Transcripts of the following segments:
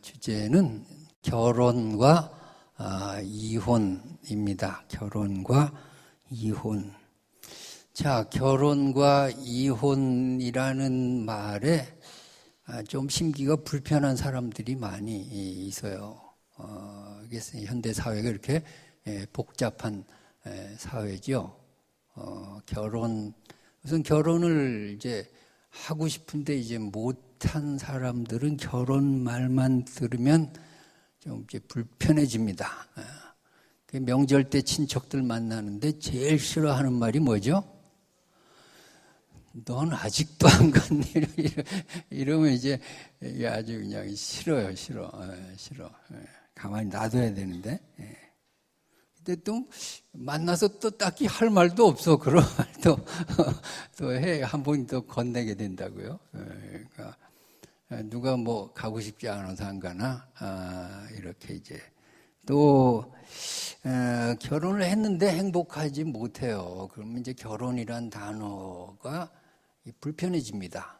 주제는 결혼과 이혼입니다. 결혼과 이혼. 자, 결혼과 이혼이라는 말에 좀 심기가 불편한 사람들이 많이 있어요. 이게 현대 사회가 이렇게 복잡한 사회죠. 우선 결혼을 이제 하고 싶은데 이제 못한 사람들은 결혼 말만 들으면 좀 이제 불편해집니다. 명절 때 친척들 만나는데 제일 싫어하는 말이 뭐죠? 넌 아직도 안 갔니? 이러면 이제 아주 그냥 싫어요, 싫어. 가만히 놔둬야 되는데. 근데 또 만나서 또 딱히 할 말도 없어. 그런 말도 또 해. 한 번 더 건네게 된다고요. 그러니까 누가 뭐 가고 싶지 않아서 안 가나? 이렇게 이제 또 결혼을 했는데 행복하지 못해요. 그러면 이제 결혼이란 단어가 불편해집니다.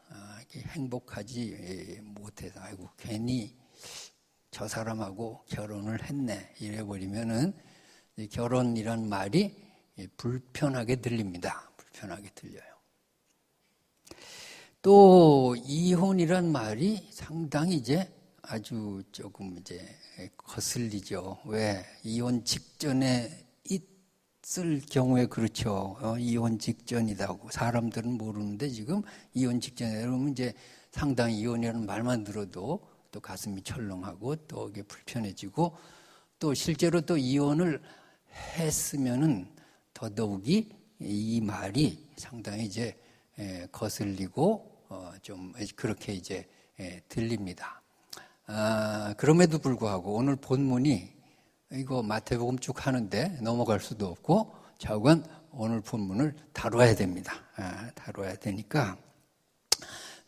행복하지 못해서 아이고 괜히 저 사람하고 결혼을 했네 이래버리면은 결혼이란 말이 불편하게 들립니다. 불편하게 들려요. 또 이혼이란 말이 상당히 이제 아주 조금 이제 거슬리죠. 왜? 이혼 직전에 있을 경우에 그렇죠. 이혼 직전이라고 사람들은 모르는데 지금 이혼 직전에 그러면 이제 상당히 이혼이라는 말만 들어도 또 가슴이 철렁하고 또 이게 불편해지고 또 실제로 또 이혼을 했으면은 더더욱이 이 말이 상당히 이제 거슬리고 좀 그렇게 이제 들립니다. 그럼에도 불구하고 오늘 본문이 이거 마태복음 쭉 하는데 넘어갈 수도 없고 좌우간 오늘 본문을 다뤄야 됩니다. 다뤄야 되니까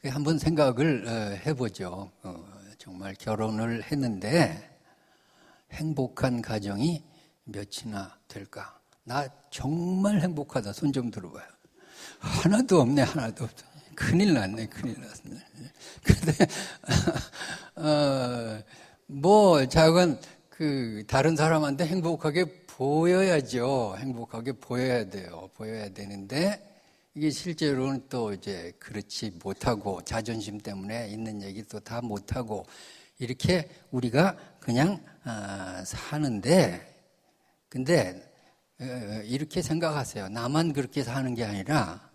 한번 생각을 해보죠. 정말 결혼을 했는데 행복한 가정이 몇이나 될까? 나 정말 행복하다. 손 좀 들어봐요. 하나도 없네, 하나도 없어. 큰일 났네, 큰일 났네. 근데, 작은, 다른 사람한테 행복하게 보여야죠. 행복하게 보여야 돼요. 보여야 되는데, 이게 실제로는 또 이제 그렇지 못하고, 자존심 때문에 있는 얘기도 다 못하고, 이렇게 우리가 그냥, 사는데, 근데, 이렇게 생각하세요. 나만 그렇게 사는 게 아니라,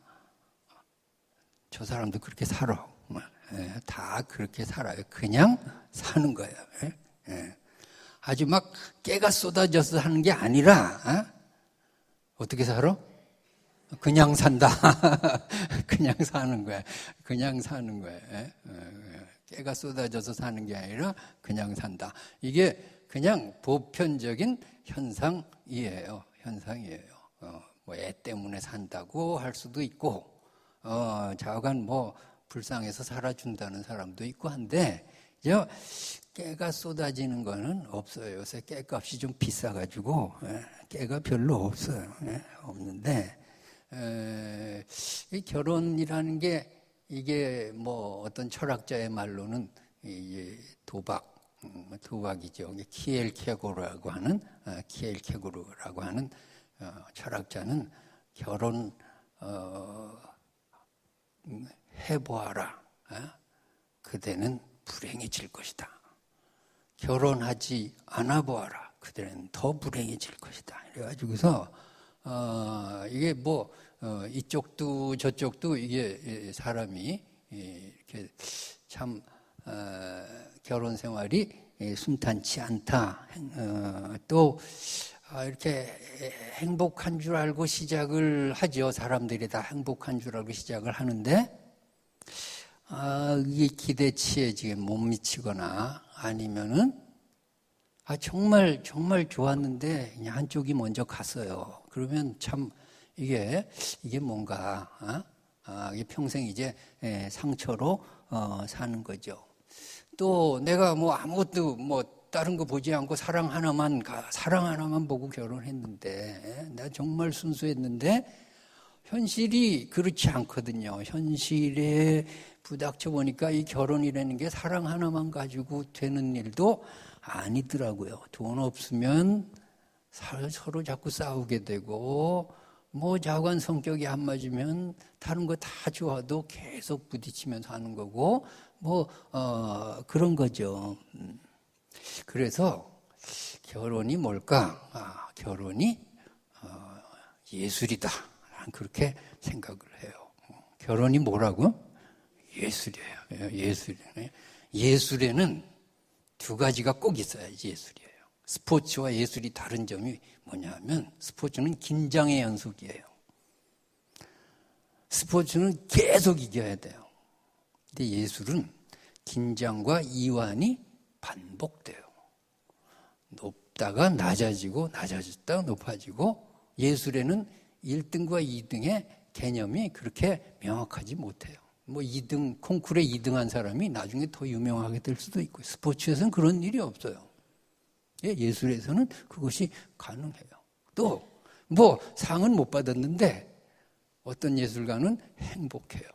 저 사람도 그렇게 살아. 다 그렇게 살아요. 그냥 사는 거예요. 아주 막 깨가 쏟아져서 사는 게 아니라, 어떻게 살아? 그냥 산다. 그냥 사는 거야. 그냥 사는 거야. 깨가 쏟아져서 사는 게 아니라 그냥 산다. 이게 그냥 보편적인 현상이에요. 현상이에요. 애 때문에 산다고 할 수도 있고, 좌우간 불쌍해서 살아준다는 사람도 있고 한데, 깨가 쏟아지는 거는 없어요. 요새 깨값이 좀 비싸가지고, 깨가 별로 없어요. 없는데, 이 결혼이라는 게, 이게 어떤 철학자의 말로는, 이게 도박이죠. 키엘케고르라고 하는, 철학자는 결혼, 해보아라. 그대는 불행해질 것이다. 결혼하지 않아 보아라. 그대는 더 불행해질 것이다. 그래가지고서 이게 이쪽도 저쪽도 이게 사람이 이렇게 참 결혼 생활이 순탄치 않다. 또 이렇게 행복한 줄 알고 시작을 하죠. 사람들이 다 행복한 줄 알고 시작을 하는데, 이게 기대치에 지금 못 미치거나 아니면은, 정말 좋았는데, 그냥 한쪽이 먼저 갔어요. 그러면 참, 이게 뭔가, 이게 평생 이제 상처로 사는 거죠. 또 내가 아무것도 다른 거 보지 않고 사랑 하나만 보고 결혼했는데, 내가 정말 순수했는데, 현실이 그렇지 않거든요. 현실에 부닥쳐 보니까 이 결혼이라는 게 사랑 하나만 가지고 되는 일도 아니더라고요. 돈 없으면 서로 자꾸 싸우게 되고, 뭐 자관 성격이 안 맞으면 다른 거 다 좋아도 계속 부딪히면서 하는 거고, 그런 거죠. 그래서 결혼이 뭘까? 결혼이 예술이다. 난 그렇게 생각을 해요. 결혼이 뭐라고? 예술이에요. 예술에는 두 가지가 꼭 있어야지 예술이에요. 스포츠와 예술이 다른 점이 뭐냐면 스포츠는 긴장의 연속이에요. 스포츠는 계속 이겨야 돼요. 근데 예술은 긴장과 이완이 반복돼요. 높다가 낮아지고 낮아졌다가 높아지고, 예술에는 1등과 2등의 개념이 그렇게 명확하지 못해요. 2등, 콩쿠르에 2등한 사람이 나중에 더 유명하게 될 수도 있고, 스포츠에서는 그런 일이 없어요. 예술에서는 그것이 가능해요. 또 상은 못 받았는데 어떤 예술가는 행복해요.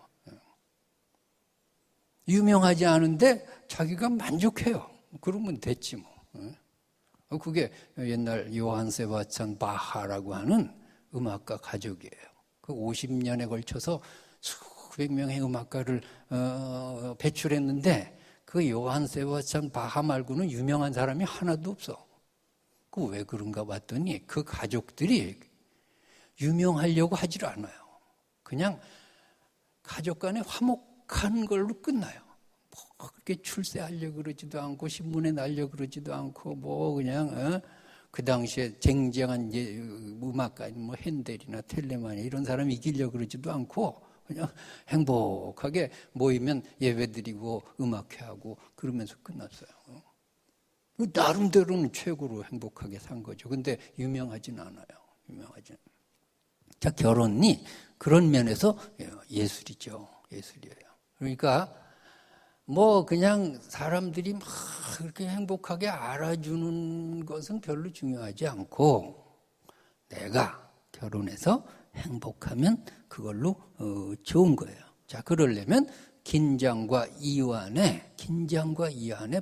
유명하지 않은데 자기가 만족해요. 그러면 됐지 뭐. 그게 옛날 요한 세바스찬 바하라고 하는 음악가 가족이에요. 그 50년에 걸쳐서 수백 명의 음악가를 배출했는데 그 요한 세바스찬 바하 말고는 유명한 사람이 하나도 없어. 그 왜 그런가 봤더니 그 가족들이 유명하려고 하질 않아요. 그냥 가족 간에 화목한 걸로 끝나요. 그렇게 출세하려고 그러지도 않고 신문에 날려 그러지도 않고 그냥 그 당시에 쟁쟁한 음악가 핸델이나 텔레만이 이런 사람이 이기려고 그러지도 않고 그냥 행복하게 모이면 예배드리고 음악회하고 그러면서 끝났어요. 나름대로는 최고로 행복하게 산 거죠. 근데 유명하진 않아요. 자, 결혼이 그런 면에서 예술이죠. 예술이에요. 그러니까 그냥 사람들이 막 그렇게 행복하게 알아주는 것은 별로 중요하지 않고, 내가 결혼해서 행복하면 그걸로 좋은 거예요. 자, 그러려면 긴장과 이완의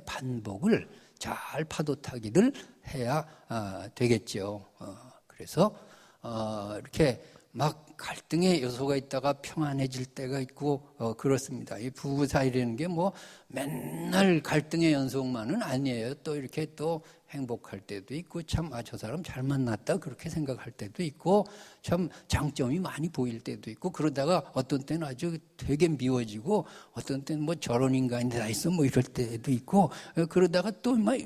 반복을 잘 파도타기를 해야 되겠죠. 그래서 이렇게 막 갈등의 요소가 있다가 평안해질 때가 있고 그렇습니다. 이 부부 사이라는 게 맨날 갈등의 연속만은 아니에요. 또 이렇게 또 행복할 때도 있고, 참 저 사람 잘 만났다 그렇게 생각할 때도 있고, 참 장점이 많이 보일 때도 있고, 그러다가 어떤 때는 아주 되게 미워지고, 어떤 때는 저런 인간이 다 있어 이럴 때도 있고, 그러다가 또 막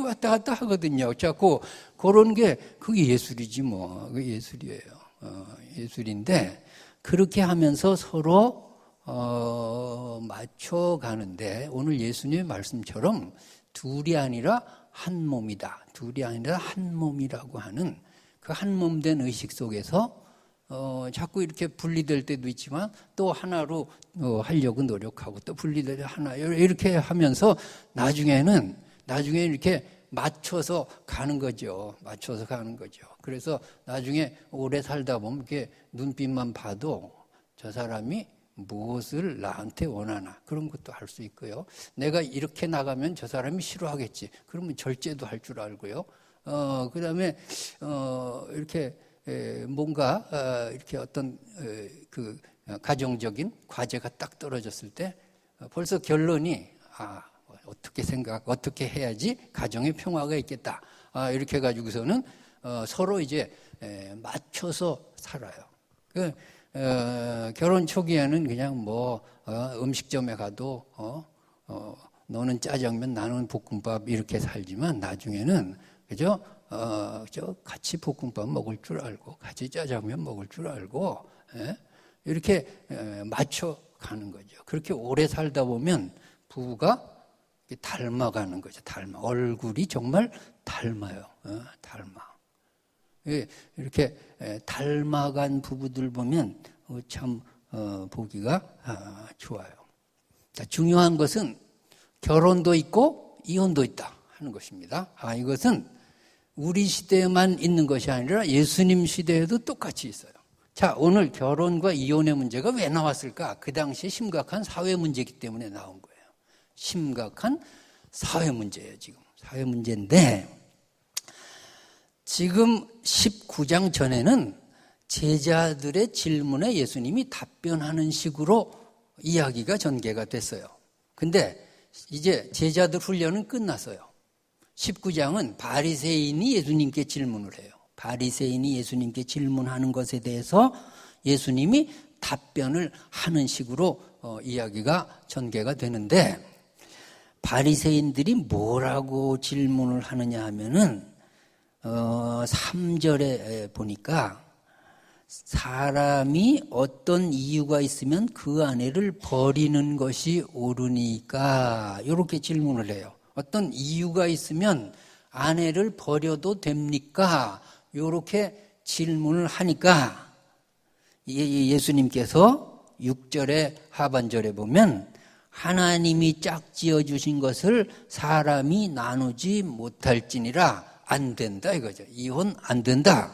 왔다 갔다 하거든요. 자꾸 그런 게 그게 예술이지 그게 예술이에요. 예술인데, 그렇게 하면서 서로 맞춰가는데, 오늘 예수님의 말씀처럼 둘이 아니라 한 몸이다. 둘이 아니라 한 몸이라고 하는 그 한 몸 된 의식 속에서 자꾸 이렇게 분리될 때도 있지만 또 하나로 하려고 노력하고, 또 분리될 하나 이렇게 하면서 나중에는 이렇게 맞춰서 가는 거죠. 그래서 나중에 오래 살다 보면 이렇게 눈빛만 봐도 저 사람이 무엇을 나한테 원하나 그런 것도 알 수 있고요. 내가 이렇게 나가면 저 사람이 싫어하겠지. 그러면 절제도 할 줄 알고요. 그다음에 이렇게 뭔가 이렇게 어떤 그 가정적인 과제가 딱 떨어졌을 때 벌써 결론이 어떻게 해야지 가정의 평화가 있겠다. 이렇게 가지고서는 서로 이제 맞춰서 살아요. 결혼 초기에는 그냥 음식점에 가도 너는 짜장면 나는 볶음밥 이렇게 살지만, 나중에는 그죠? 같이 볶음밥 먹을 줄 알고 같이 짜장면 먹을 줄 알고 이렇게 맞춰 가는 거죠. 그렇게 오래 살다 보면 부부가 닮아가는 거죠. 얼굴이 정말 닮아요. 이렇게 닮아간 부부들 보면 참 보기가 좋아요. 중요한 것은 결혼도 있고 이혼도 있다 하는 것입니다. 이것은 우리 시대에만 있는 것이 아니라 예수님 시대에도 똑같이 있어요. 자, 오늘 결혼과 이혼의 문제가 왜 나왔을까? 그 당시에 심각한 사회 문제이기 때문에 나온 거예요. 심각한 사회 문제예요, 지금. 사회 문제인데, 지금 19장 전에는 제자들의 질문에 예수님이 답변하는 식으로 이야기가 전개가 됐어요. 근데 이제 제자들 훈련은 끝났어요. 19장은 바리새인이 예수님께 질문을 해요. 바리새인이 예수님께 질문하는 것에 대해서 예수님이 답변을 하는 식으로 이야기가 전개가 되는데, 바리새인들이 뭐라고 질문을 하느냐 하면은 3절에 보니까 사람이 어떤 이유가 있으면 그 아내를 버리는 것이 옳으니까, 이렇게 질문을 해요. 어떤 이유가 있으면 아내를 버려도 됩니까? 이렇게 질문을 하니까 예수님께서 6절의 하반절에 보면 하나님이 짝지어 주신 것을 사람이 나누지 못할지니라, 안 된다 이거죠. 이혼 안 된다.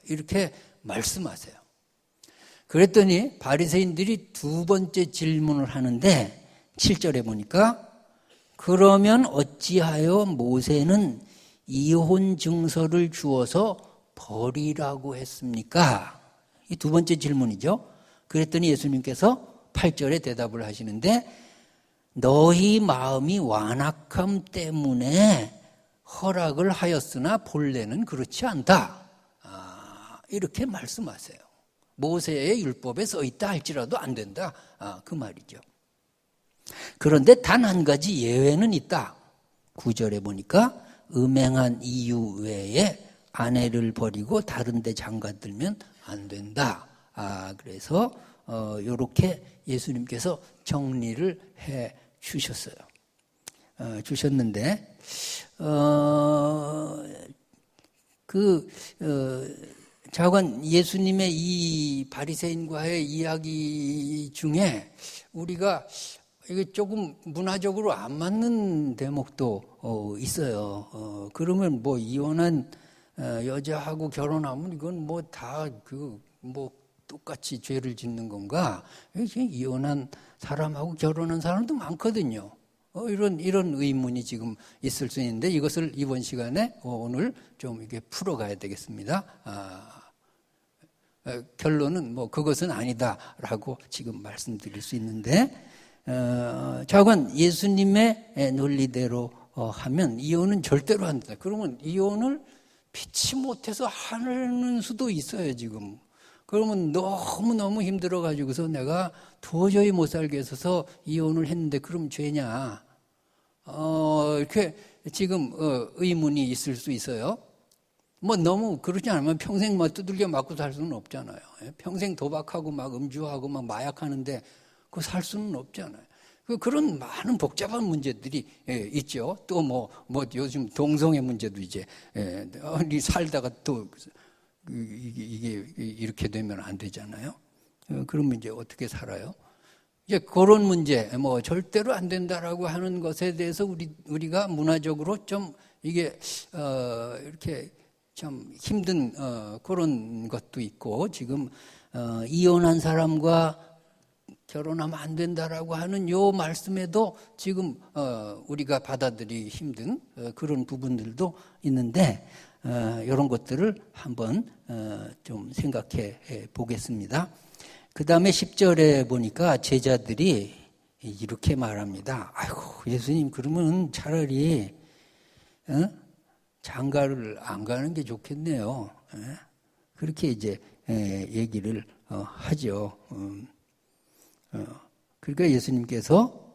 이렇게 말씀하세요. 그랬더니 바리새인들이 두 번째 질문을 하는데 7절에 보니까 그러면 어찌하여 모세는 이혼 증서를 주어서 버리라고 했습니까? 이 두 번째 질문이죠. 그랬더니 예수님께서 8절에 대답을 하시는데 너희 마음이 완악함 때문에 허락을 하였으나 본래는 그렇지 않다. 이렇게 말씀하세요. 모세의 율법에 써있다 할지라도 안 된다. 그 말이죠. 그런데 단 한 가지 예외는 있다. 9절에 보니까 음행한 이유 외에 아내를 버리고 다른 데 장가들면 안 된다. 그래서 이렇게 예수님께서 정리를 해 주셨어요. 주셨는데 자관 예수님의 이 바리새인과의 이야기 중에 우리가 이게 조금 문화적으로 안 맞는 대목도 있어요. 그러면 뭐 이혼한 여자하고 결혼하면 이건 뭐 다 똑같이 죄를 짓는 건가? 이혼한 사람하고 결혼한 사람도 많거든요. 이런 의문이 지금 있을 수 있는데 이것을 이번 시간에 오늘 좀 이게 풀어가야 되겠습니다. 결론은 뭐 그것은 아니다라고 지금 말씀드릴 수 있는데, 자관 예수님의 논리대로 하면 이혼은 절대로 안 된다. 그러면 이혼을 피치 못해서 하는 수도 있어요, 지금. 그러면 너무너무 힘들어가지고서 내가 도저히 못 살겠어서 이혼을 했는데 그럼 죄냐? 이렇게 지금 의문이 있을 수 있어요. 뭐 너무 그러지 않으면 평생 막 두들겨 맞고 살 수는 없잖아요. 평생 도박하고 막 음주하고 막 마약하는데 그거 살 수는 없잖아요. 그런 많은 복잡한 문제들이 있죠. 또 뭐 요즘 동성애 문제도 이제 살다가 또 이게 이렇게 되면 안 되잖아요. 그러면 이제 어떻게 살아요? 이제 그런 문제, 뭐 절대로 안 된다라고 하는 것에 대해서 우리가 문화적으로 좀 이게 이렇게 좀 힘든 그런 것도 있고, 지금 이혼한 사람과 결혼하면 안 된다라고 하는 요 말씀에도 지금 우리가 받아들이기 힘든 그런 부분들도 있는데, 이런 것들을 한번 좀 생각해 보겠습니다. 그 다음에 10절에 보니까 제자들이 이렇게 말합니다. 아이고, 예수님, 그러면 차라리 장가를 안 가는 게 좋겠네요. 그렇게 이제 얘기를 하죠. 그러니까 예수님께서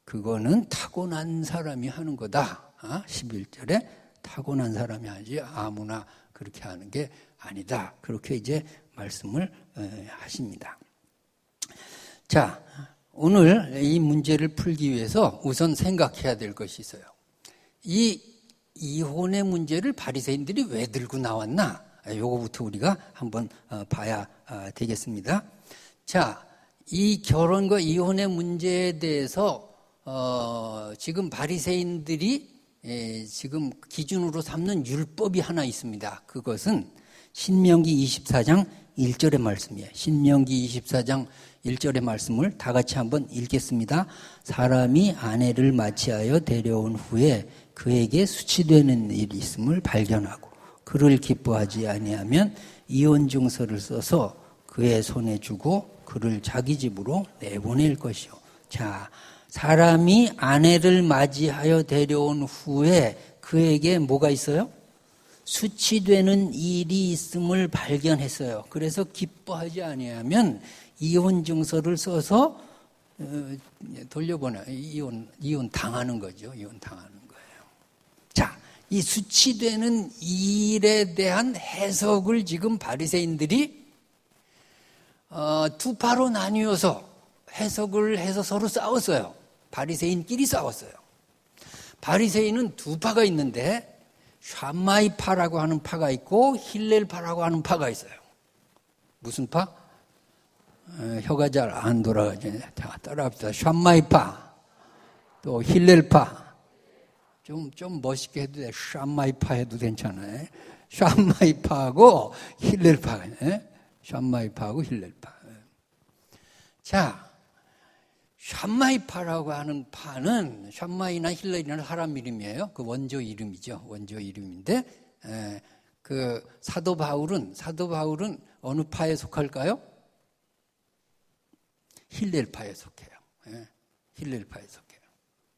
그거는 타고난 사람이 하는 거다. 11절에 타고난 사람이 하지 아무나 그렇게 하는 게 아니다. 그렇게 이제 말씀을 하십니다. 자, 오늘 이 문제를 풀기 위해서 우선 생각해야 될 것이 있어요. 이 이혼의 문제를 바리새인들이 왜 들고 나왔나? 요거부터 우리가 한번 봐야 되겠습니다. 자, 이 결혼과 이혼의 문제에 대해서 지금 바리새인들이 지금 기준으로 삼는 율법이 하나 있습니다. 그것은 신명기 24장 1절의 말씀이에요. 신명기 24장 1절의 말씀을 다 같이 한번 읽겠습니다. 사람이 아내를 맞이하여 데려온 후에 그에게 수치되는 일이 있음을 발견하고 그를 기뻐하지 아니하면 이혼 증서를 써서 그의 손에 주고 그를 자기 집으로 내보낼 것이요. 자, 사람이 아내를 맞이하여 데려온 후에 그에게 뭐가 있어요? 수치되는 일이 있음을 발견했어요. 그래서 기뻐하지 아니하면 이혼 증서를 써서 돌려보내 이혼 당하는 거죠. 이혼 당하는 거예요. 자, 이 수치되는 일에 대한 해석을 지금 바리새인들이 두 파로 나뉘어서 해석을 해서 서로 싸웠어요. 바리새인끼리 싸웠어요. 바리새인은 두 파가 있는데 샴마이파라고 하는 파가 있고 힐렐파라고 하는 파가 있어요. 무슨 파? 혀가 잘 안 돌아가죠. 자, 따라합시다. 샴마이파, 또 힐렐파. 좀 멋있게 해도 돼. 샴마이파 해도 괜찮아요. 샴마이파하고 힐렐파. 샴마이파하고 힐렐파. 자, 샴마이파라고 하는 파는 샴마이나 힐렐이라는 사람 이름이에요. 그 원조 이름이죠. 원조 이름인데 그 사도 바울은 어느 파에 속할까요? 힐렐파에 속해요. 힐렐파에 속해요.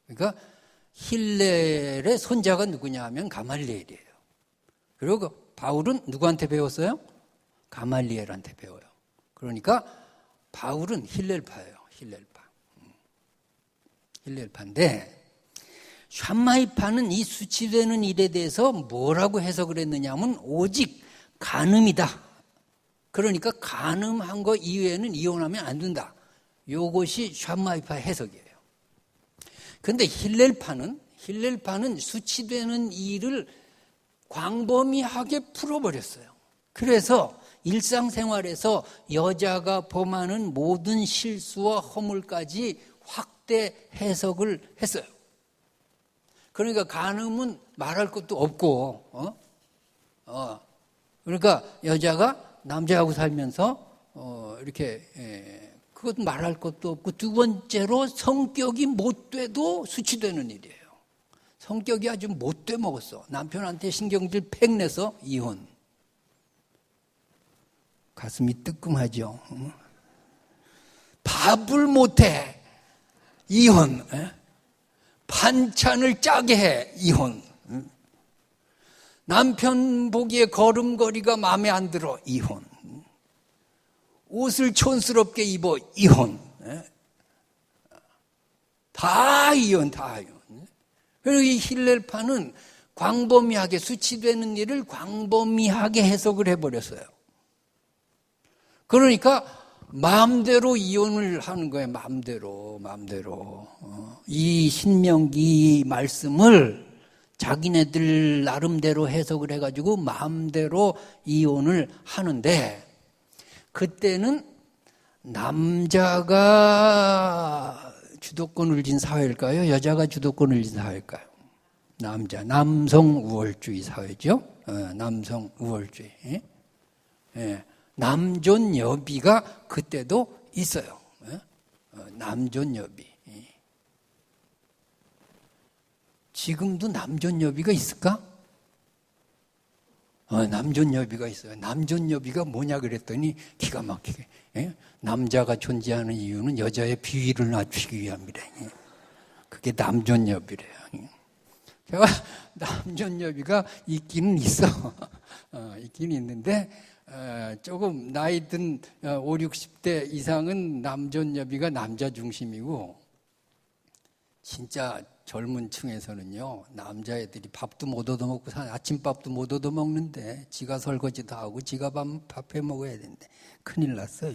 그러니까 힐렐의 손자가 누구냐 하면 가말리엘이에요. 그리고 바울은 누구한테 배웠어요? 가말리엘한테 배워요. 그러니까 바울은 힐렐파예요. 힐렐파인데 샴마이파는 이 수치되는 일에 대해서 뭐라고 해석을 했느냐 하면 오직 간음이다. 그러니까 간음한 거 이외에는 이혼하면 안 된다. 이것이 샴마이파 해석이에요. 그런데 힐렐파는 수치되는 일을 광범위하게 풀어버렸어요. 그래서 일상생활에서 여자가 범하는 모든 실수와 허물까지 확대 해석을 했어요. 그러니까 간음은 말할 것도 없고, 그러니까 여자가 남자하고 살면서 이렇게 그것도 말할 것도 없고, 두 번째로 성격이 못돼도 수치되는 일이에요. 성격이 아주 못돼 먹었어. 남편한테 신경질 팩 내서 이혼. 가슴이 뜨끔하죠. 밥을 못해. 이혼. 반찬을 짜게 해. 이혼. 남편 보기에 걸음걸이가 마음에 안 들어. 이혼. 옷을 촌스럽게 입어. 이혼. 다 이혼. 그리고 이 힐렐파는 광범위하게 수치되는 일을 광범위하게 해석을 해버렸어요. 그러니까 마음대로 이혼을 하는 거예요. 마음대로. 이 신명기 말씀을 자기네들 나름대로 해석을 해가지고 마음대로 이혼을 하는데, 그때는 남자가 주도권을 쥔 사회일까요? 여자가 주도권을 쥔 사회일까요? 남성 우월주의 사회죠. 남성 우월주의. 남존여비가 그때도 있어요. 남존여비. 지금도 남존여비가 있을까? 남존여비가 있어요. 남존여비가 뭐냐 그랬더니 기가 막히게. 남자가 존재하는 이유는 여자의 비위를 낮추기 위함이래. 그게 남존여비래요. 제가 남존여비가 있기는 있어. 있기는 있는데 조금 나이 든 5, 60대 이상은 남존여비가 남자 중심이고, 진짜 젊은 층에서는요, 남자애들이 밥도 못 얻어먹고 아침밥도 못 얻어먹는데 지가 설거지도 하고 지가 밥 해먹어야 되는데 큰일 났어요.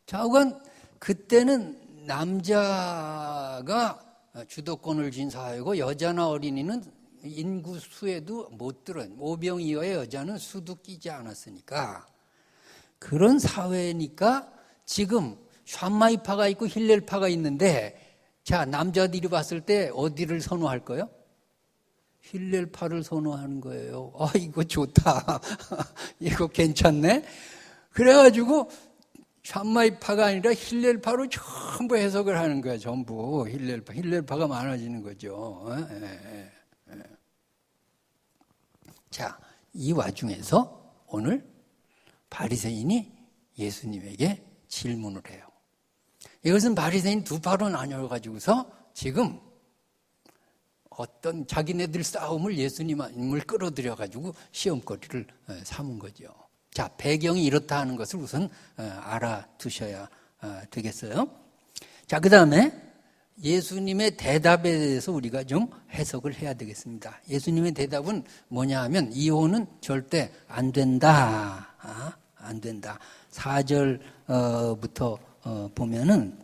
좌우간 그때는 남자가 주도권을 쥔 사회고, 여자나 어린이는 인구 수에도 못 들어요. 5병 이하의 여자는 수도 끼지 않았으니까. 그런 사회니까 지금 샴마이파가 있고 힐렐파가 있는데, 자, 남자들이 봤을 때 어디를 선호할 거예요? 힐렐파를 선호하는 거예요. 이거 좋다. 이거 괜찮네. 그래가지고 샴마이파가 아니라 힐렐파로 전부 해석을 하는 거야. 전부 힐렐파가 많아지는 거죠. 자, 이 와중에서 오늘 바리새인이 예수님에게 질문을 해요. 이것은 바리새인 두 파로 나뉘어가지고서 지금 어떤 자기네들 싸움을 예수님을 끌어들여가지고 시험거리를 삼은 거죠. 자, 배경이 이렇다 하는 것을 우선 알아두셔야 되겠어요. 자, 그 다음에 예수님의 대답에 대해서 우리가 좀 해석을 해야 되겠습니다. 예수님의 대답은 뭐냐 하면 이혼은 절대 안 된다. 안 된다. 4절부터 보면은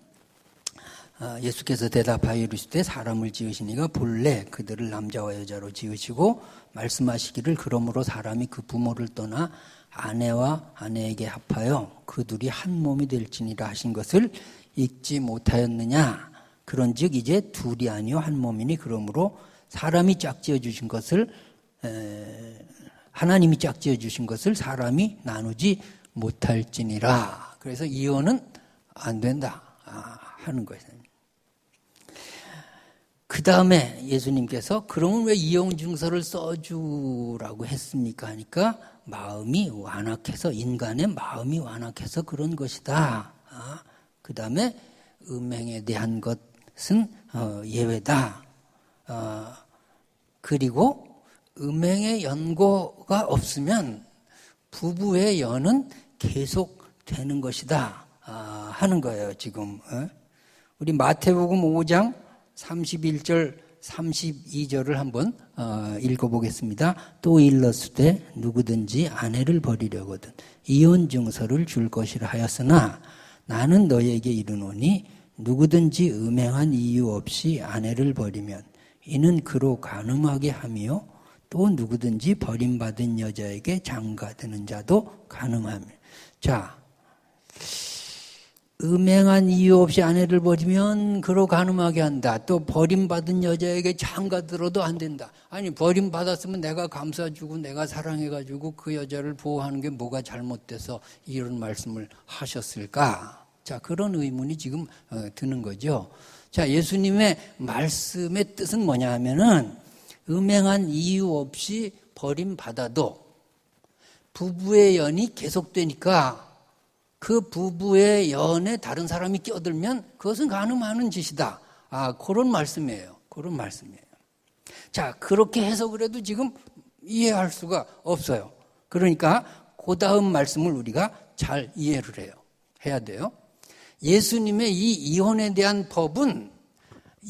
예수께서 대답하여 이르시되 사람을 지으시니가 본래 그들을 남자와 여자로 지으시고 말씀하시기를 그러므로 사람이 그 부모를 떠나 아내와 아내에게 합하여 그 둘이 한 몸이 될지니라 하신 것을 읽지 못하였느냐. 그런즉 이제 둘이 아니요 한 몸이니 그러므로 사람이 짝지어 주신 것을 하나님이 짝지어 주신 것을 사람이 나누지 못할지니라. 그래서 이혼은 안 된다 하는 거예요. 그 다음에 예수님께서 그러면 왜 이혼증서를 써주라고 했습니까? 하니까 마음이 완악해서 인간의 마음이 완악해서 그런 것이다. 그 다음에 음행에 대한 것은 예외다. 그리고 음행의 연고가 없으면 부부의 연은 계속되는 것이다 하는 거예요. 지금 우리 마태복음 5장 31절 32절을 한번 읽어보겠습니다. 또 일렀으되 누구든지 아내를 버리려거든 이혼 증서를 줄 것이라 하였으나 나는 너희에게 이르노니 누구든지 음행한 이유 없이 아내를 버리면 이는 그로 간음하게 하며 또 누구든지 버림받은 여자에게 장가드는 자도 간음하며. 자, 음행한 이유 없이 아내를 버리면 그로 간음하게 한다. 또 버림받은 여자에게 장가들어도 안 된다. 아니 버림받았으면 내가 감싸주고 내가 사랑해가지고 그 여자를 보호하는 게 뭐가 잘못돼서 이런 말씀을 하셨을까? 자, 그런 의문이 지금 드는 거죠. 자, 예수님의 말씀의 뜻은 뭐냐 하면은 음행한 이유 없이 버림받아도 부부의 연이 계속되니까 그 부부의 연에 다른 사람이 끼어들면 그것은 간음하는 짓이다. 그런 말씀이에요. 그런 말씀이에요. 자, 그렇게 해석을 해도 지금 이해할 수가 없어요. 그러니까 그 다음 말씀을 우리가 잘 이해를 해야 돼요. 예수님의 이 이혼에 대한 법은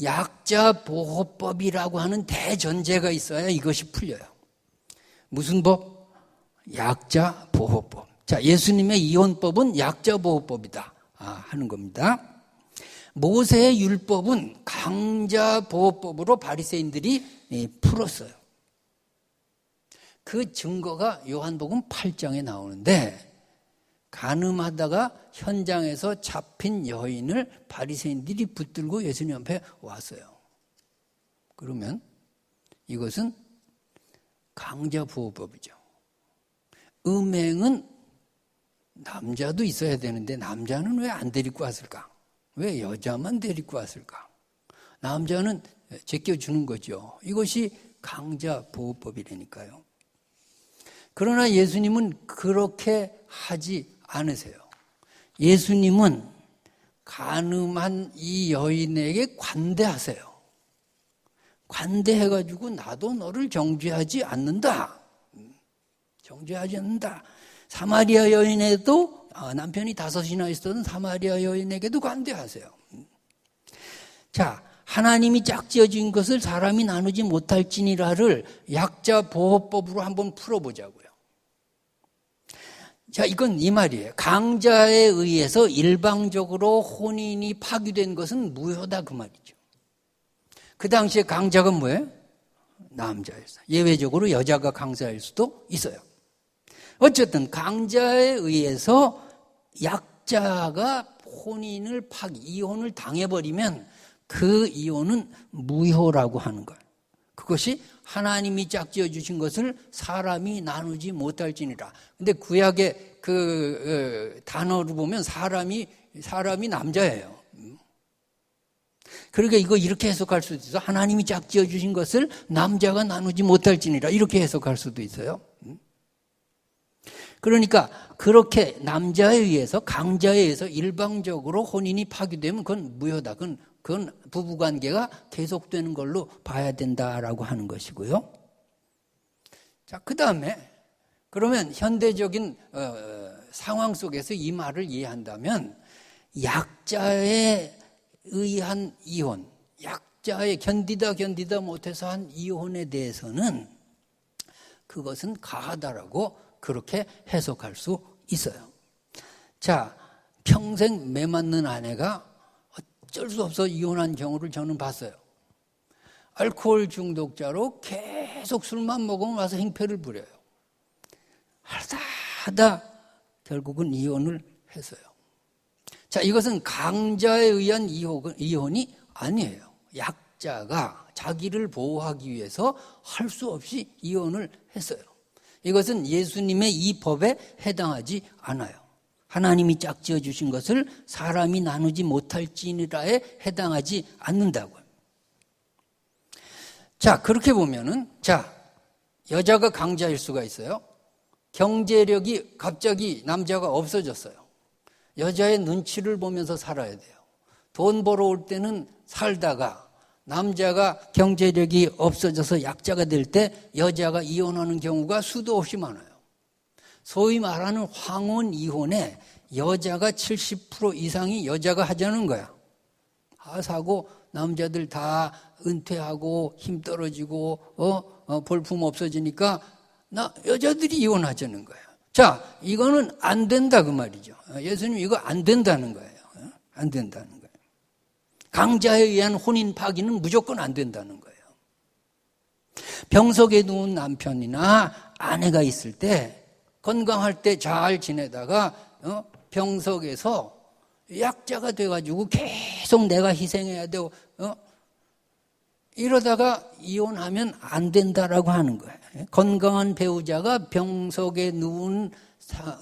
약자보호법이라고 하는 대전제가 있어야 이것이 풀려요. 무슨 법? 약자보호법. 자, 예수님의 이혼법은 약자보호법이다 하는 겁니다. 모세의 율법은 강자보호법으로 바리새인들이 풀었어요. 그 증거가 요한복음 8장에 나오는데 간음하다가 현장에서 잡힌 여인을 바리새인들이 붙들고 예수님 앞에 왔어요. 그러면 이것은 강자보호법이죠. 음행은 남자도 있어야 되는데 남자는 왜 안 데리고 왔을까? 왜 여자만 데리고 왔을까? 남자는 제껴주는 거죠. 이것이 강자보호법이라니까요. 그러나 예수님은 그렇게 하지 않으세요. 예수님은 간음한 이 여인에게 관대하세요. 관대해가지고 나도 너를 정죄하지 않는다. 정죄하지 않는다. 사마리아 여인에도 남편이 5이나 있었던 사마리아 여인에게도 관대하세요. 자, 하나님이 짝지어 준 것을 사람이 나누지 못할지니라를 약자보호법으로 한번 풀어보자고요. 자, 이건 이 말이에요. 강자에 의해서 일방적으로 혼인이 파기된 것은 무효다 그 말이죠. 그 당시에 강자가 뭐예요? 남자였어요. 예외적으로 여자가 강자일 수도 있어요. 어쨌든 강자에 의해서 약자가 이혼을 당해버리면 그 이혼은 무효라고 하는 거예요. 그것이 하나님이 짝지어 주신 것을 사람이 나누지 못할지니라. 근데 구약의 그 단어로 보면 사람이 남자예요. 그러니까 이거 이렇게 해석할 수도 있어. 하나님이 짝지어 주신 것을 남자가 나누지 못할지니라. 이렇게 해석할 수도 있어요. 그러니까 그렇게 남자에 의해서, 강자에 의해서 일방적으로 혼인이 파기되면 그건 무효다. 그건 부부관계가 계속되는 걸로 봐야 된다라고 하는 것이고요. 자, 그 다음에 그러면 현대적인 상황 속에서 이 말을 이해한다면 약자에 의한 이혼, 약자의 견디다 못해서 한 이혼에 대해서는 그것은 가하다라고 그렇게 해석할 수 있어요. 자, 평생 매 맞는 아내가 어쩔 수 없어 이혼한 경우를 저는 봤어요. 알코올 중독자로 계속 술만 먹으면 와서 행패를 부려요. 하다 결국은 이혼을 했어요. 자, 이것은 강자에 의한 이혼이 아니에요. 약자가 자기를 보호하기 위해서 할 수 없이 이혼을 했어요. 이것은 예수님의 이 법에 해당하지 않아요. 하나님이 짝지어 주신 것을 사람이 나누지 못할지니라에 해당하지 않는다고요. 자, 그렇게 보면은, 자, 여자가 강자일 수가 있어요. 경제력이 갑자기 남자가 없어졌어요. 여자의 눈치를 보면서 살아야 돼요. 돈 벌어올 때는 살다가 남자가 경제력이 없어져서 약자가 될 때 여자가 이혼하는 경우가 수도 없이 많아요. 소위 말하는 황혼 이혼에 여자가 70% 이상이 여자가 하자는 거야. 사고 남자들 다 은퇴하고 힘 떨어지고 볼품 없어지니까 여자들이 이혼하자는 거야. 자, 이거는 안 된다 그 말이죠. 예수님 이거 안 된다는 거예요. 안 된다는 거예요. 강자에 의한 혼인 파기는 무조건 안 된다는 거예요. 병석에 누운 남편이나 아내가 있을 때 건강할 때 잘 지내다가 병석에서 약자가 돼가지고 계속 내가 희생해야 되고 이러다가 이혼하면 안 된다라고 하는 거예요. 건강한 배우자가 병석에 누운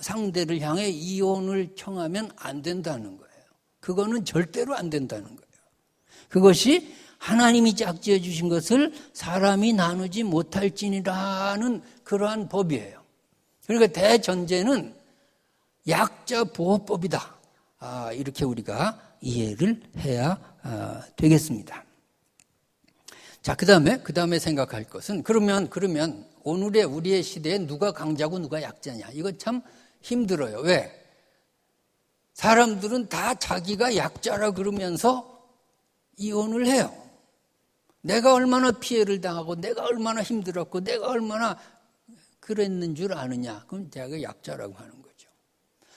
상대를 향해 이혼을 청하면 안 된다는 거예요. 그거는 절대로 안 된다는 거예요. 그것이 하나님이 짝지어 주신 것을 사람이 나누지 못할지니라는 그러한 법이에요. 그러니까 대전제는 약자 보호법이다. 이렇게 우리가 이해를 해야 되겠습니다. 자, 그 다음에 생각할 것은 그러면 오늘의 우리의 시대에 누가 강자고 누가 약자냐? 이거 참 힘들어요. 왜? 사람들은 다 자기가 약자라 그러면서 이혼을 해요. 내가 얼마나 피해를 당하고 내가 얼마나 힘들었고 내가 얼마나 그랬는 줄 아느냐? 그럼 자기가 약자라고 하는 거죠.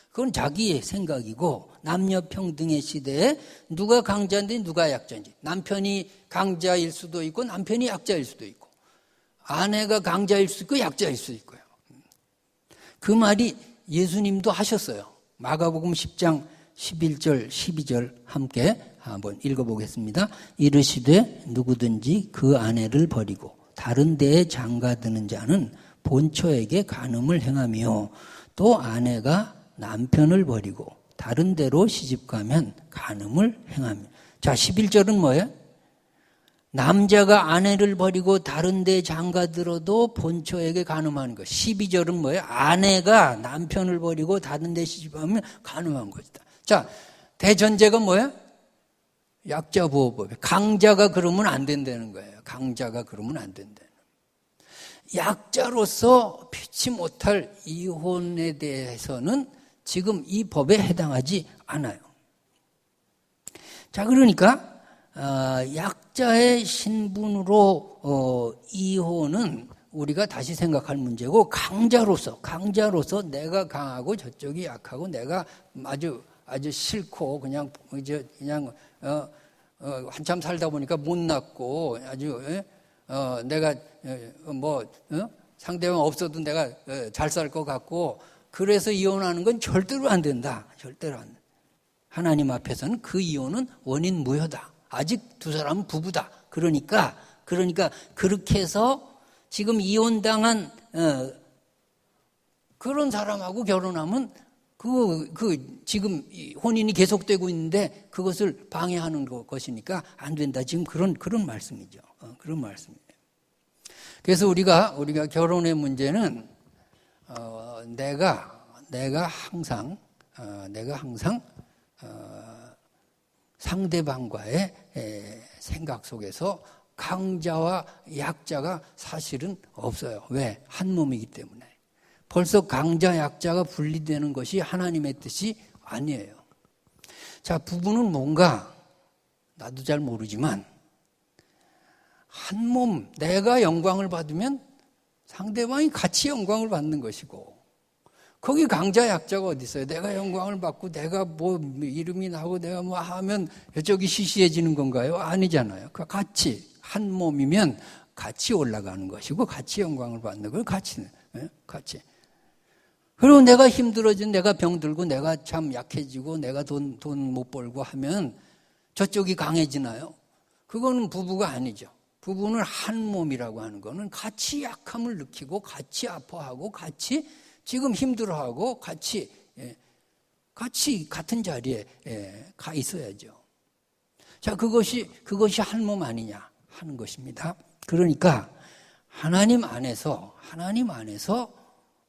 그건 자기의 생각이고 남녀 평등의 시대에 누가 강자인지 누가 약자인지 남편이 강자일 수도 있고 남편이 약자일 수도 있고 아내가 강자일 수도 있고 약자일 수도 있고요. 그 말이 예수님도 하셨어요. 마가복음 10장 11절 12절 함께 한번 읽어보겠습니다. 이르시되 누구든지 그 아내를 버리고 다른 데에 장가드는 자는 본처에게 간음을 행하며 또 아내가 남편을 버리고 다른 데로 시집가면 간음을 행하며. 자, 11절은 뭐예요? 남자가 아내를 버리고 다른 데 장가들어도 본처에게 간음하는 것. 12절은 뭐예요? 아내가 남편을 버리고 다른 데 시집가면 간음한 것이다. 자, 대전제가 뭐예요? 약자 보호법. 강자가 그러면 안 된다는 거예요. 강자가 그러면 안 된다는. 약자로서 피치 못할 이혼에 대해서는 지금 이 법에 해당하지 않아요. 자, 그러니까 약자의 신분으로 이혼은 우리가 다시 생각할 문제고 강자로서 내가 강하고 저쪽이 약하고 내가 아주 싫고 그냥 한참 살다 보니까 못났고 아주 내가 상대방 없어도 내가 잘 살 것 같고 그래서 이혼하는 건 절대로 안 된다. 절대로 안 된다. 하나님 앞에서는 그 이혼은 원인 무효다. 아직 두 사람은 부부다. 그러니까 그러니까 그렇게 해서 지금 이혼당한 그런 사람하고 결혼하면 지금 혼인이 계속되고 있는데 그것을 방해하는 것이니까 안 된다. 지금 그런 말씀이죠. 그런 말씀이에요. 그래서 우리가 결혼의 문제는 내가 항상 상대방과의 생각 속에서 강자와 약자가 사실은 없어요. 왜? 한 몸이기 때문에. 벌써 강자, 약자가 분리되는 것이 하나님의 뜻이 아니에요. 자, 부부는 뭔가 나도 잘 모르지만 한 몸, 내가 영광을 받으면 상대방이 같이 영광을 받는 것이고 거기 강자, 약자가 어디 있어요? 내가 영광을 받고 내가 뭐 이름이 나고 내가 뭐 하면 저기 시시해지는 건가요? 아니잖아요. 같이 한 몸이면 같이 올라가는 것이고 같이 영광을 받는 걸 같이. 그리고 내가 힘들어진 내가 병들고 내가 참 약해지고 내가 돈 못 벌고 하면 저쪽이 강해지나요? 그거는 부부가 아니죠. 부부는 한 몸이라고 하는 거는 같이 약함을 느끼고 같이 아파하고 같이 지금 힘들어하고 같이 같은 자리에 가 있어야죠. 자, 그것이 한 몸 아니냐 하는 것입니다. 그러니까 하나님 안에서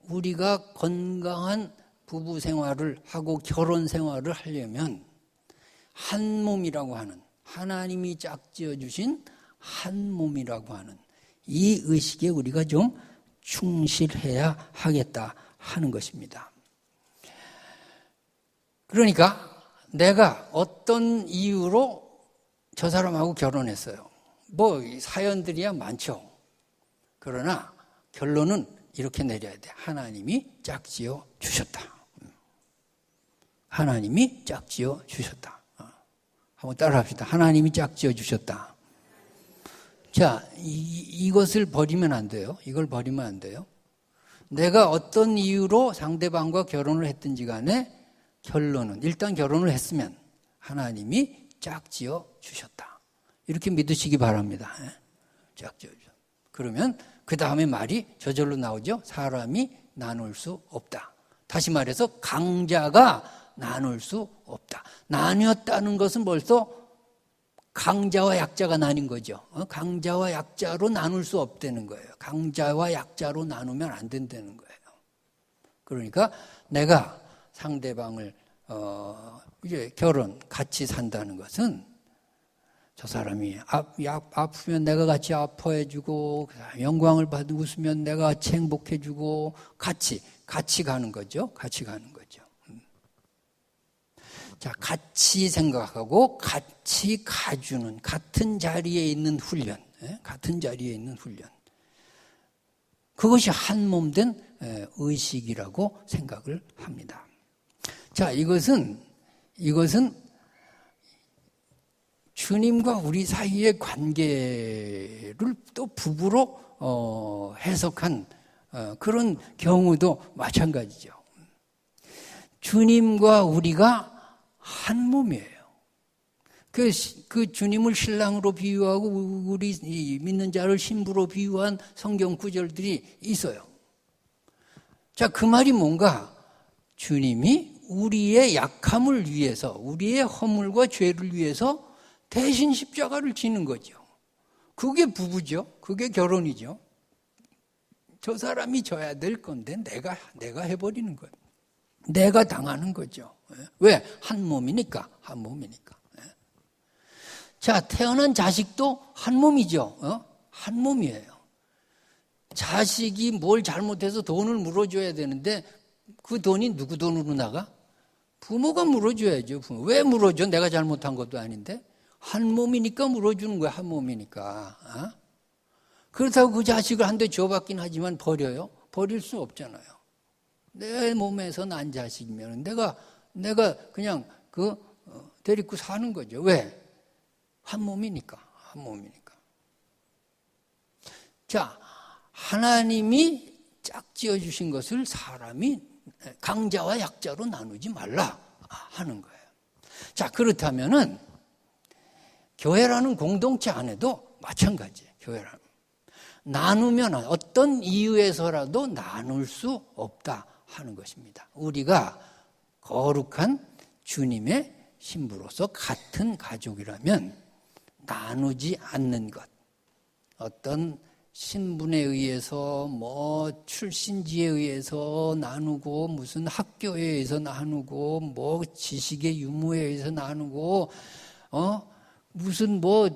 우리가 건강한 부부 생활을 하고 결혼 생활을 하려면 한 몸이라고 하는 하나님이 짝지어 주신 한 몸이라고 하는 이 의식에 우리가 좀 충실해야 하겠다 하는 것입니다. 그러니까 내가 어떤 이유로 저 사람하고 결혼했어요. 뭐 사연들이야 많죠. 그러나 결론은 이렇게 내려야 돼. 하나님이 짝지어 주셨다. 하나님이 짝지어 주셨다. 한번 따라합시다. 하나님이 짝지어 주셨다. 자, 이것을 버리면 안 돼요. 이걸 버리면 안 돼요. 내가 어떤 이유로 상대방과 결혼을 했든지 간에 결론은 일단 결혼을 했으면 하나님이 짝지어 주셨다. 이렇게 믿으시기 바랍니다. 짝지어 주셨다. 그러면 그 다음에 말이 저절로 나오죠. 사람이 나눌 수 없다. 다시 말해서 강자가 나눌 수 없다. 나뉘었다는 것은 벌써 강자와 약자가 나뉜 거죠. 강자와 약자로 나눌 수 없다는 거예요. 강자와 약자로 나누면 안 된다는 거예요. 그러니까 내가 상대방을 이제 같이 산다는 것은 저 사람이 아프면 내가 같이 아파해주고 영광을 받고 웃으면 내가 같이 행복해주고 같이 가는 거죠. 같이 가는 거죠. 자, 같이 생각하고 같이 가주는 같은 자리에 있는 훈련, 같은 자리에 있는 훈련. 그것이 한 몸 된 의식이라고 생각을 합니다. 자, 이것은 주님과 우리 사이의 관계를 또 부부로 해석한 그런 경우도 마찬가지죠. 주님과 우리가 한 몸이에요. 그 주님을 신랑으로 비유하고 우리 믿는 자를 신부로 비유한 성경 구절들이 있어요. 자, 그 말이 뭔가 주님이 우리의 약함을 위해서 우리의 허물과 죄를 위해서 대신 십자가를 지는 거죠. 그게 부부죠. 그게 결혼이죠. 저 사람이 져야 될 건데 내가 해버리는 거예요. 내가 당하는 거죠. 왜? 한 몸이니까. 한 몸이니까. 자, 태어난 자식도 한 몸이죠. 한 몸이에요. 자식이 뭘 잘못해서 돈을 물어줘야 되는데 그 돈이 누구 돈으로 나가? 부모가 물어줘야죠. 왜 물어줘? 내가 잘못한 것도 아닌데. 한 몸이니까 물어주는 거야. 한 몸이니까. 그렇다고 그 자식을 한 대 줘받긴 하지만 버려요? 버릴 수 없잖아요. 내 몸에서 난 자식이면 내가 그냥 데리고 사는 거죠. 왜? 한 몸이니까. 한 몸이니까. 자, 하나님이 짝지어 주신 것을 사람이 강자와 약자로 나누지 말라 하는 거예요. 자, 그렇다면은 교회라는 공동체 안에도 마찬가지예요. 교회라는. 나누면 어떤 이유에서라도 나눌 수 없다 하는 것입니다. 우리가 거룩한 주님의 신부로서 같은 가족이라면 나누지 않는 것, 어떤 신분에 의해서 뭐 출신지에 의해서 나누고 무슨 학교에 의해서 나누고 뭐 지식의 유무에 의해서 나누고 무슨 뭐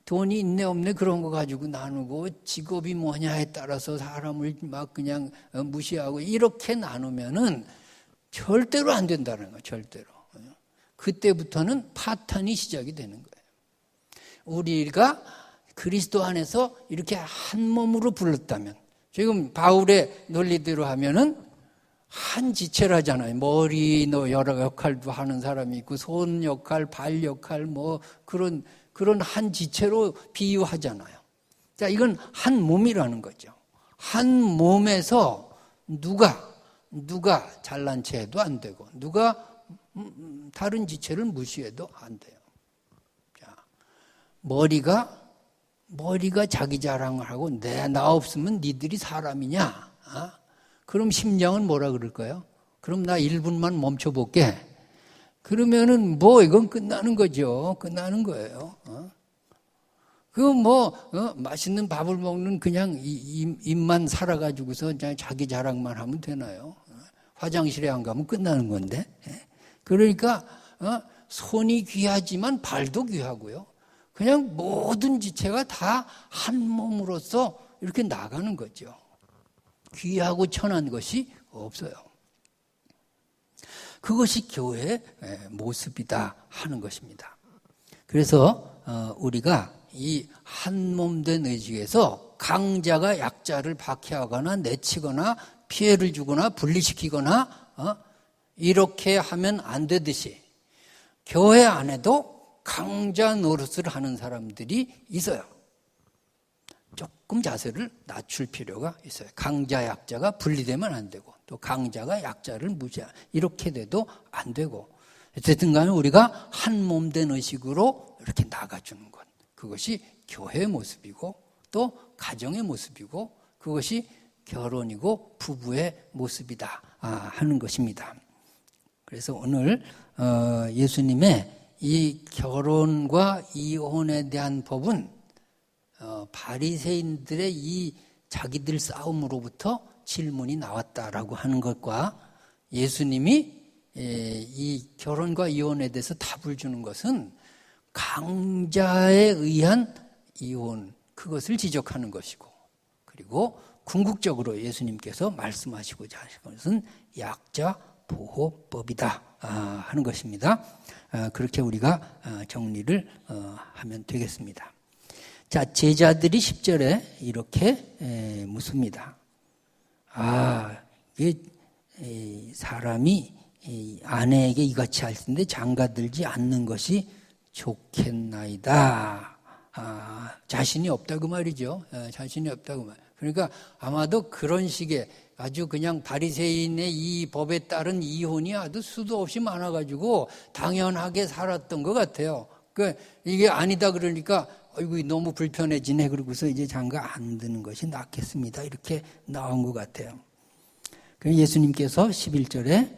돈이 있네 없네 그런 거 가지고 나누고 직업이 뭐냐에 따라서 사람을 막 그냥 무시하고 이렇게 나누면은 절대로 안 된다는 거예요. 절대로. 그때부터는 파탄이 시작이 되는 거예요. 우리가 그리스도 안에서 이렇게 한 몸으로 불렀다면, 지금 바울의 논리대로 하면은 한 지체를 하잖아요. 머리 여러 역할도 하는 사람이 있고 손 역할, 발 역할 뭐 그런 한 지체로 비유하잖아요. 자, 이건 한 몸이라는 거죠. 한 몸에서 누가 잘난 체 해도 안 되고 누가 다른 지체를 무시해도 안 돼요. 자, 머리가 자기 자랑을 하고 나 없으면 니들이 사람이냐? 그럼 심장은 뭐라 그럴까요? 그럼 나 1분만 멈춰볼게. 그러면은 뭐 이건 끝나는 거죠. 끝나는 거예요. 맛있는 밥을 먹는 그냥 입만 살아가지고서 그냥 자기 자랑만 하면 되나요? 화장실에 안 가면 끝나는 건데. 그러니까 손이 귀하지만 발도 귀하고요. 그냥 모든 지체가 다 한 몸으로서 이렇게 나가는 거죠. 귀하고 천한 것이 없어요. 그것이 교회의 모습이다 하는 것입니다. 그래서 우리가 이 한 몸 된 의식에서 강자가 약자를 박해하거나 내치거나 피해를 주거나 분리시키거나 이렇게 하면 안 되듯이 교회 안에도 강자 노릇을 하는 사람들이 있어요. 조금 자세를 낮출 필요가 있어요. 강자 약자가 분리되면 안 되고 또 강자가 약자를 무시하고 이렇게 돼도 안 되고 어쨌든 간에 우리가 한 몸 된 의식으로 이렇게 나가주는 것, 그것이 교회의 모습이고 또 가정의 모습이고 그것이 결혼이고 부부의 모습이다 하는 것입니다. 그래서 오늘 예수님의 이 결혼과 이혼에 대한 법은 바리새인들의 이 자기들 싸움으로부터 질문이 나왔다라고 하는 것과 예수님이 이 결혼과 이혼에 대해서 답을 주는 것은 강자에 의한 이혼, 그것을 지적하는 것이고, 그리고 궁극적으로 예수님께서 말씀하시고자 하신 것은 약자 보호법이다 하는 것입니다. 그렇게 우리가 정리를 하면 되겠습니다. 자, 제자들이 10절에 이렇게 묻습니다. 이게 사람이 아내에게 이같이 할 텐데 장가들지 않는 것이 좋겠나이다. 자신이 없다고 말이죠. 자신이 없다고 말. 그러니까 아마도 그런 식의 아주 그냥 바리새인의 이 법에 따른 이혼이 아주 수도 없이 많아가지고 당연하게 살았던 것 같아요. 이게 아니다 그러니까 아이고 너무 불편해지네 그러고서 이제 장가 안 드는 것이 낫겠습니다. 이렇게 나온 것 같아요. 예수님께서 11절에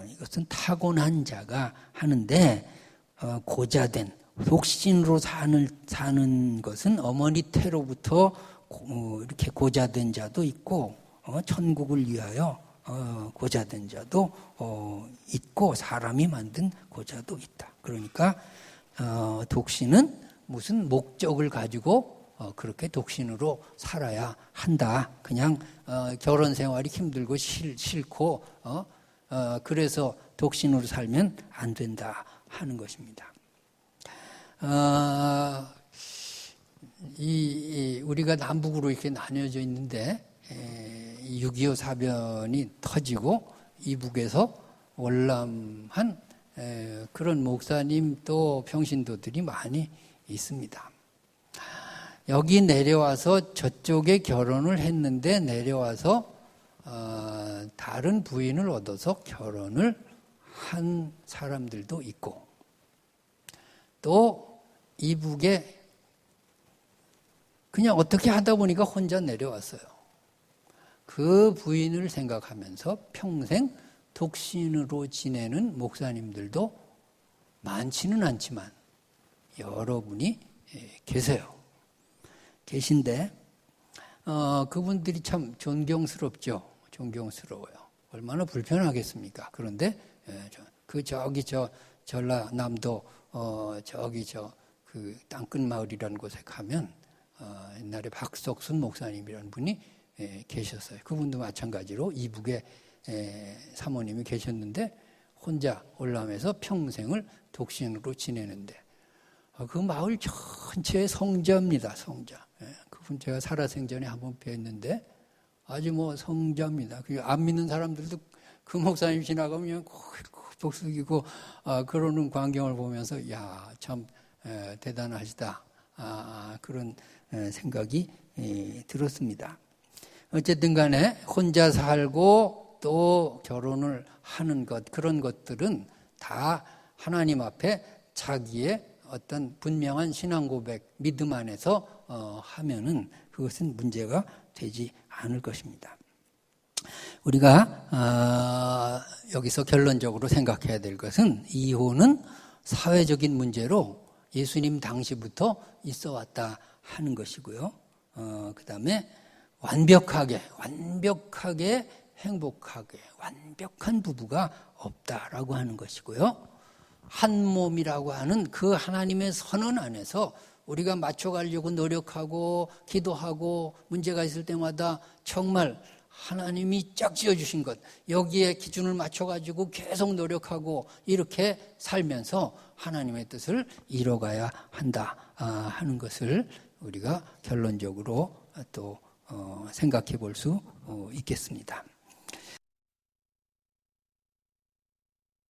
이것은 타고난 자가 하는데 고자된 독신으로 사는 것은 어머니 태로부터 이렇게 고자된 자도 있고 천국을 위하여 고자된 자도 있고 사람이 만든 고자도 있다. 그러니까 독신은 무슨 목적을 가지고 그렇게 독신으로 살아야 한다. 그냥 결혼 생활이 힘들고 싫고 그래서 독신으로 살면 안 된다 하는 것입니다. 우리가 남북으로 이렇게 나뉘어져 있는데 6.25 사변이 터지고 이북에서 월남한 그런 목사님 또 평신도들이 많이 있습니다. 여기 내려와서 저쪽에 결혼을 했는데 내려와서 다른 부인을 얻어서 결혼을 한 사람들도 있고 또 이북에 그냥 어떻게 하다 보니까 혼자 내려왔어요. 그 부인을 생각하면서 평생 독신으로 지내는 목사님들도 많지는 않지만 여러분이 계세요. 계신데 그분들이 참 존경스럽죠. 존경스러워요. 얼마나 불편하겠습니까? 그런데 전라남도 그 땅끝 마을이라는 곳에 가면 옛날에 박석순 목사님이라는 분이 계셨어요. 그분도 마찬가지로 이북에 사모님이 계셨는데 혼자 올라오면서 평생을 독신으로 지내는데 그 마을 전체의 성자입니다. 성자. 그분 제가 살아생전에 한번 뵀는데 아주 성자입니다. 안 믿는 사람들도 그 목사님 지나가면 꼭 숙이고 그러는 광경을 보면서 참 대단하시다. 그런 생각이 들었습니다. 어쨌든 간에 혼자 살고 또 결혼을 하는 것, 그런 것들은 다 하나님 앞에 자기의 어떤 분명한 신앙 고백, 믿음 안에서 하면은 그것은 문제가 되지 않을 것입니다. 우리가 여기서 결론적으로 생각해야 될 것은 이혼은 사회적인 문제로 예수님 당시부터 있어 왔다 하는 것이고요. 그 다음에 완벽하게 행복하게 완벽한 부부가 없다라고 하는 것이고요. 한 몸이라고 하는 그 하나님의 선언 안에서 우리가 맞춰가려고 노력하고 기도하고 문제가 있을 때마다 정말 하나님이 짝 지어주신 것, 여기에 기준을 맞춰가지고 계속 노력하고 이렇게 살면서 하나님의 뜻을 이뤄가야 한다 하는 것을 우리가 결론적으로 또 생각해 볼 수 있겠습니다.